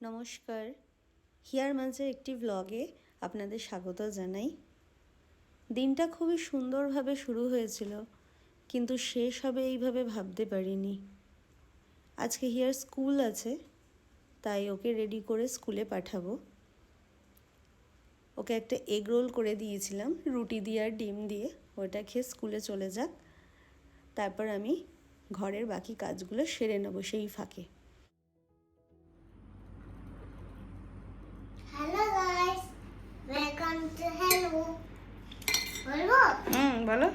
নমস্কার, হিয়ার মাঝে একটি ব্লগে আপনাদের স্বাগত জানাই। দিনটা খুবই সুন্দরভাবে শুরু হয়েছিল, কিন্তু শেষ হবে এইভাবে ভাবতে পারিনি। আজকে হিয়ার স্কুল আছে, তাই ওকে রেডি করে স্কুলে পাঠাবো। ওকে একটা এগ রোল করে দিয়েছিলাম রুটি দিয়ে আর ডিম দিয়ে, ওটা খেয়ে স্কুলে চলে যাক। তারপর আমি ঘরের বাকি কাজগুলো সেরে নেবো সেই ফাঁকে। Hello guys, welcome to hello. বলবো? বলো।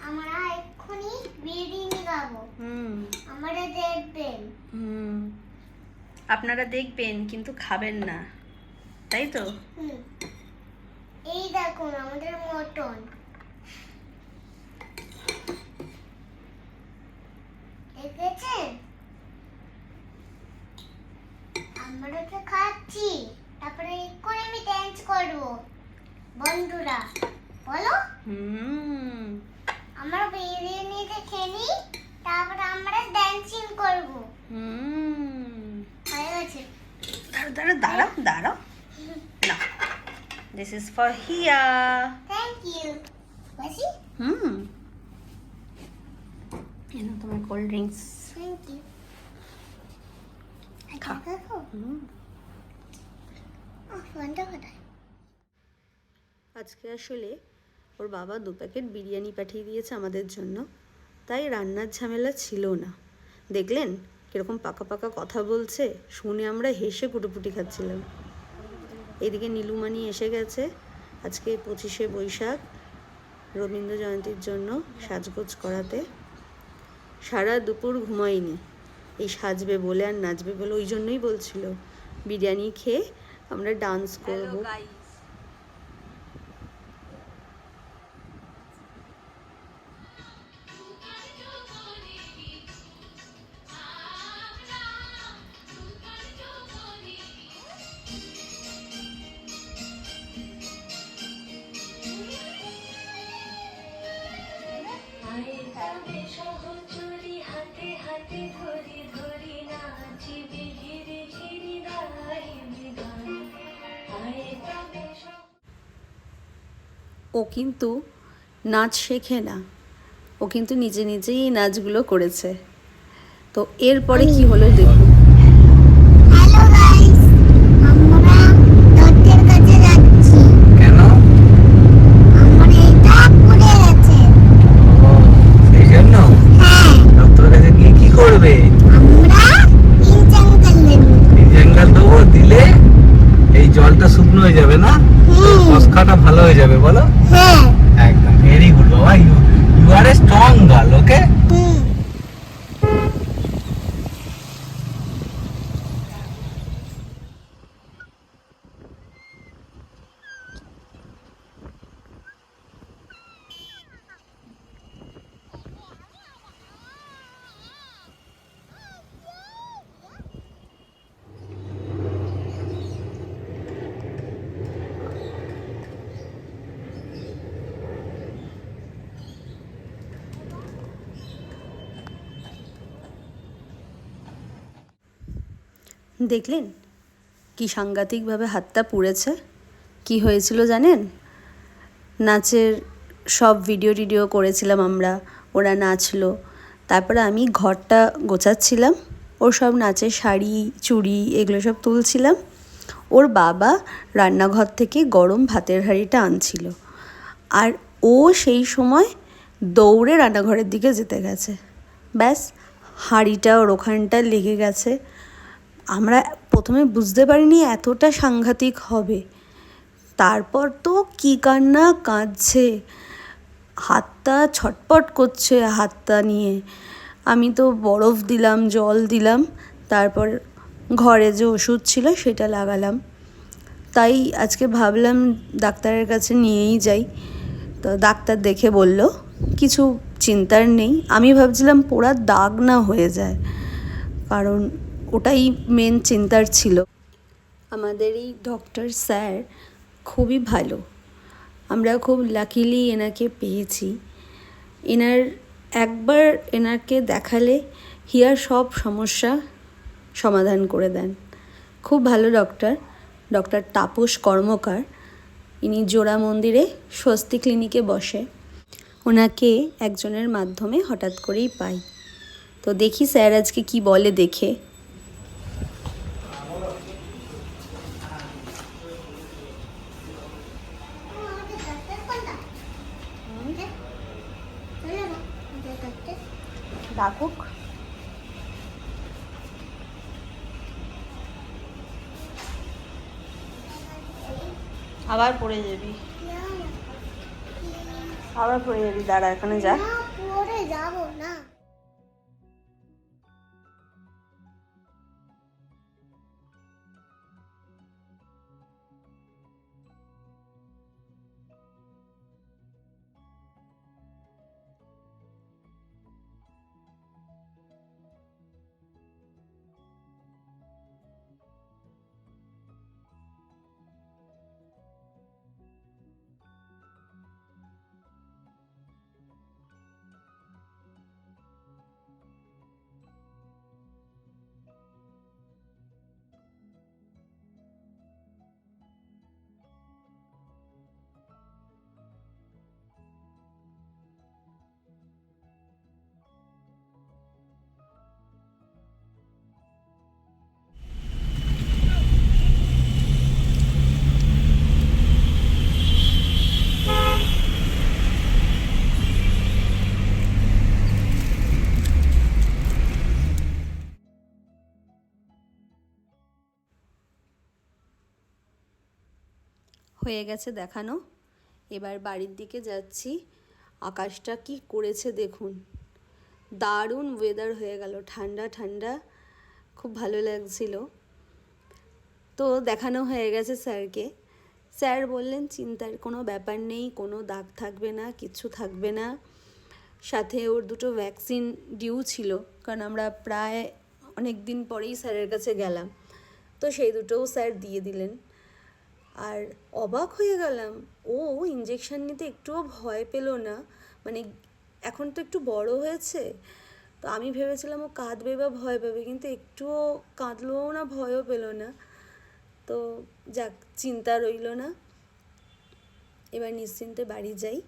আমরা এক্ষুনি বিরিয়ানি খাবো। আমরা দেখবেন। আপনারা দেখবেন কিন্তু খাবেন না, তাই তো? এই দেখুন আমাদের মটন। দেখেছেন? আমরা তো খাচ্ছি, তারপরে এক্ষুনি আমি ডান্স করবো। বন্ধুরা বলো। আমরা বিরিয়ানিতে খেয়ে নিই, তারপরে আমরা ডান্সিং করবো। হয়ে গেছে। দাঁড়াও না, this is for here. Thank you. বাসি? এই নাও তোমার কোল্ড ড্রিঙ্কস। Thank you. খা। ফোনটা কোথায়? আজকে আসলে ওর বাবা 2 প্যাকেট বিরিয়ানি পাঠিয়ে দিয়েছে আমাদের জন্য, তাই রান্নার ঝামেলা ছিল না। দেখলেন কিরকম পাকা পাকা কথা বলছে, শুনে আমরা হেসে কুটোপুটি খাচ্ছিলাম। এদিকে নীলুমানি এসে গেছে আজকে 25শে বৈশাখ রবীন্দ্র জয়ন্তীর জন্য সাজগোজ করাতে। সারা দুপুর ঘুমাইনি, এই সাজবে বলে আর নাচবে বলে, ওই জন্যই বলছিল বিরিয়ানি খেয়ে আমরা ডান্স করবো। ও কিন্তু নাচ শেখে না, ও কিন্তু নিজে নিজেই এই নাচগুলো করেছে। তো এরপরে কি হলো দেখুন। হ্যালো গাইস, আমরা দত্তের কাছে যাচ্ছি। কেন? আমার এটা পুড়ে গেছে। সেই জন্য হ্যাঁ, ডক্টরের কাছে গিয়ে কি করবে? আমরা ইনজাংকাল নেব। ইনজেকশন দেবো, দিলে এই জলটা শুকনো হয়ে যাবে না, মস্কাটা ভালো হয়ে যাবে। বলো। হ্যাঁ। একদম ভেরি গুড বাবা, you are a strong girl. Okay. দেখলেন কি সাংঘাতিকভাবে হাতটা পুড়েছে। কি হয়েছিল জানেন? নাচের সব ভিডিও করেছিলাম আমরা, ওরা নাচলো, তারপরে আমি ঘরটা গোছাচ্ছিলাম, ওর সব নাচের শাড়ি চুড়ি এগুলো সব তুলছিলাম। ওর বাবা রান্নাঘর থেকে গরম ভাতের হাঁড়িটা আনছিল, আর ও সেই সময় দৌড়ে রান্নাঘরের দিকে যেতে গেছে। ব্যাস, হাঁড়িটা ওর ওখানটা লেগে গেছে। আমরা প্রথমে বুঝতে পারিনি এতটা সাংঘাতিক হবে। তারপর তো কী কান্না কাঁদছে, হাতটা ছটপট করছে হাতটা নিয়ে। আমি তো বরফ দিলাম, জল দিলাম, তারপর ঘরে যে ওষুধ ছিল সেটা লাগালাম। তাই আজকে ভাবলাম ডাক্তারের কাছে নিয়েই যাই। তো ডাক্তার দেখে বলল কিছু চিন্তার নেই। আমি ভাবছিলাম পোড়ার দাগ না হয়ে যায়, কারণ ওটাই মেন চিন্তার ছিল। আমাদের এই ডক্টর স্যার খুবই ভালো, আমরা খুব লাকিলি এনাকে পেয়েছি। একবার এনাকে দেখালে হিয়ার সব সমস্যা সমাধান করে দেন। খুব ভালো ডক্টর, ডক্টর তাপস কর্মকার। ইনি জোড়া মন্দিরে স্বস্তি ক্লিনিকে বসে। ওনাকে একজনের মাধ্যমে হঠাৎ করেই পাই। তো দেখি স্যার আজকে কি বলে দেখে। আমাদের ডাক্তার কোনটা? চলো না, আমাদের ডাক্তার। ডাকুক। আবার পড়ে যাবি, না, না, আবার পড়ে যাবি, দাঁড়া এখানে যা। না, পরে যাবো না। হয়ে গেছে দেখানো, এবার বাড়ির দিকে যাচ্ছি। আকাশটা কি করেছে দেখুন, দারুণ ওয়েদার হয়ে গেল, ঠান্ডা ঠান্ডা, খুব ভালো লাগছিল। তো দেখানো হয়ে গেছে স্যারকে। স্যার বললেন চিন্তার কোনো ব্যাপার নেই, কোনো দাগ থাকবে না, কিচ্ছু থাকবে না। সাথে ওর দুটো ভ্যাকসিন ডিউ ছিল, কারণ আমরা প্রায় অনেক দিন পরেই স্যারের কাছে গেলাম, তো সেই দুটোও স্যার দিয়ে দিলেন। আর অবাক হয়ে গেলাম, ও ইঞ্জেকশন নিতে একটুও ভয় পেল না। মানে এখন তো একটু বড় হয়েছে, তো আমি ভেবেছিলাম ও কাঁদবে বা ভয় পাবে, কিন্তু একটুও কাঁদলোও না, ভয়ও পেল না। তো যাক, চিন্তা রইল না। এবার নিশ্চিন্তে বাড়ি যাই।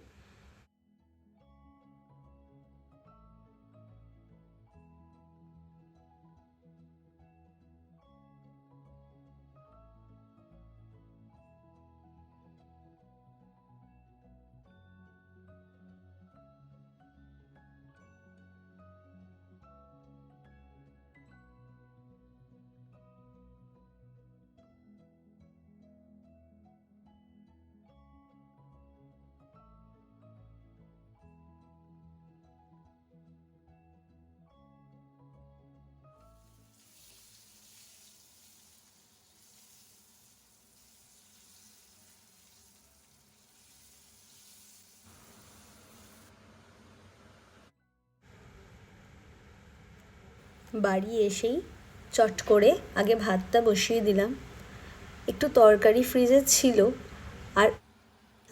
বাড়ি এসেই চট করে আগে ভাতটা বসিয়ে দিলাম। একটু তরকারি ফ্রিজে ছিল, আর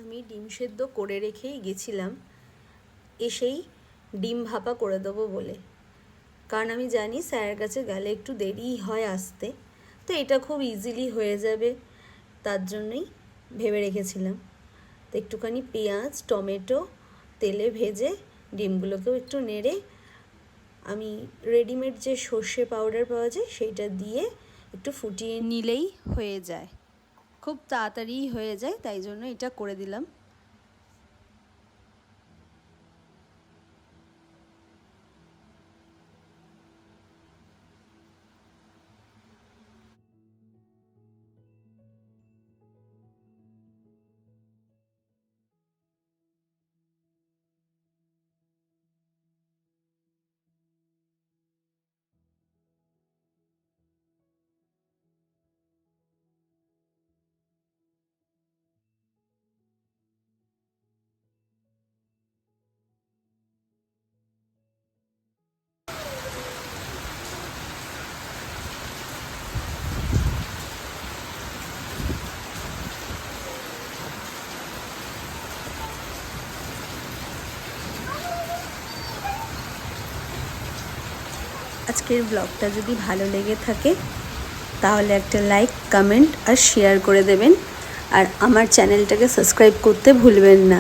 আমি ডিম সেদ্ধ করে রেখেই গেছিলাম এসেই ডিম ভাপা করে দেবো বলে, কারণ আমি জানি স্যারের কাছে গেলে একটু দেরিই হয় আসতে, তো এটা খুব ইজিলি হয়ে যাবে, তার জন্যই ভেবে রেখেছিলাম। তো একটুখানি পেঁয়াজ টমেটো তেলে ভেজে ডিমগুলোকেও একটু নেড়ে আমি রেডিমেড যে সর্ষে পাউডার পাওয়া যায় সেইটা দিয়ে একটু ফুটিয়ে নিলেই হয়ে যায়, খুব তাড়াতাড়ি হয়ে যায়, তাই জন্য এটা করে দিলাম। আজকের ব্লগটা যদি ভালো লেগে থাকে তাহলে একটা লাইক, কমেন্ট আর শেয়ার করে দেবেন। আর আমার চ্যানেলটাকে সাবস্ক্রাইব করতে ভুলবেন না।